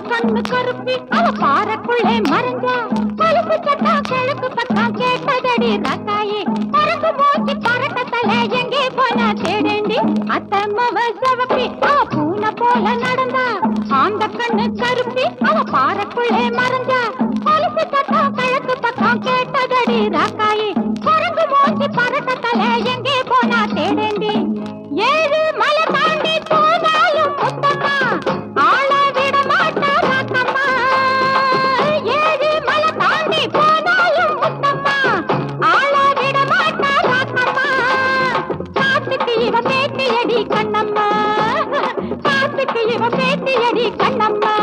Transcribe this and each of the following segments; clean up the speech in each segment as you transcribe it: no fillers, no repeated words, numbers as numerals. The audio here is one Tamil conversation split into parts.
கண்ணு கருப்பி அவ பாறைக்குள்ளே மறைஞ்சா கழுப்பு சட்டா கிழக்கு பக்கம் கேட்டதடி ரக்காயே பறந்து போச்சு பறக்க தலை எங்கே போனா தேடேண்டி அத்தம்மவ சவப்பி அவ பூனை போல நடந்தா ஆந்த கண்ணு கருப்பி அவ பாறைக்குள்ளே மறைஞ்சா கழுப்பு சட்டா கிழக்கு பக்கம் கேட்டதடி ரக்காயே பறந்து போச்சு பறக்க தலை எங்கே போனா தேடேண்டி ஏழு மலை தாண்டி போனாலும் முத்தம்மா ஆள விட மாட்டா ராக்கம்மா ஏழு மலை தாண்டி போனாலும் முத்தம்மா ஆள விட மாட்டா ராக்கம்மா காத்துக்கு இவ பேத்தியடி கண்ணம்மா காத்துக்கு இவ பேத்தியடி கண்ணம்மா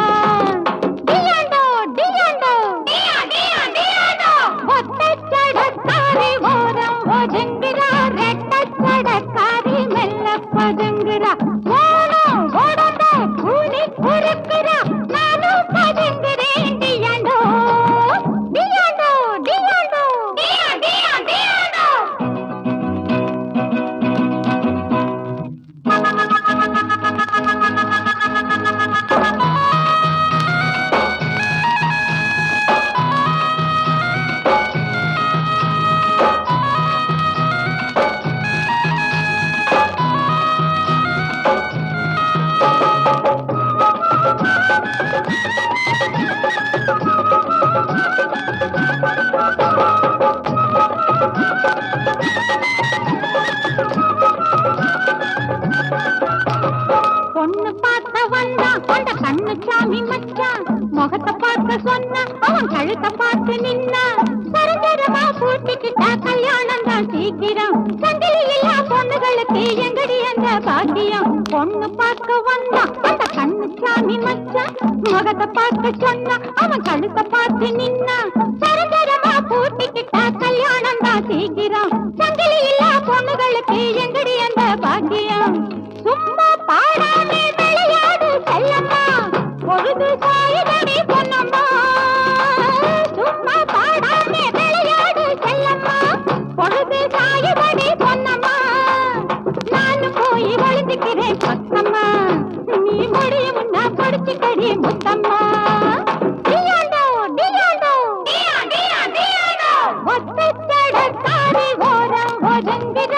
டியாண்டோ டியாண்டோ டியா டியா டியாண்டோ ஒத்தச்சடக்காரி ஓரம் ஒதுங்குறா ரெட்டச்சடக்காரி மெல்ல பதுங்குறா ஓடம் ஓடந்த கூலி குறுக்குறா நானும் பதுங்குறேன் டியாண்டோ டியாண்டோ டியாண்டோ டியா டியா டியாண்டோ பொண்ணு பார்த்த வந்தான் அந்த கண்ணு சாமி மச்சான் முகத்தை பார்க்க சொன்ன அவன் கழுத்தை பார்த்து நின்னா சரஞ்சரமா பூட்டிக்கிட்டா கல்யாணம் தான் சீக்கிரம் சங்கிலி இல்லா பொண்ணுகளுக்கு எங்கடி அந்த பாக்கியம் பொண்ணு பார்க்க வந்தான் அந்த கண்ணு சாமி மச்சான் முகத்தை பார்க்க சொன்ன அவன் கழுத்தை பார்த்து நின்னா சரஞ்சரமா பூட்டிக்கிட்டா கல்யாணம் தான் சீக்கிரம் சங்கிலி இல்லா பொண்ணுகளுக்கு எங்கடி அந்த பாக்கியம் சும்மா பாடாமே விளையாடு செல்லம்மா பொழுது சாயுதடி பொன்னம்மா சும்மா பாடாமே விளையாடு செல்லம்மா பொழுது சாயுதடி பொன்னம்மா நான் போய் ஒளிஞ்சுக்கிறேன் பக்கம்மா நீ முடியும் நான் படிச்சுக்கடி முத்தம்மா டியாண்டோ டியாண்டோ டியா டியா டியாண்டோ ஒத்தச்சடக்காரி ஓரம் ஒதுங்குற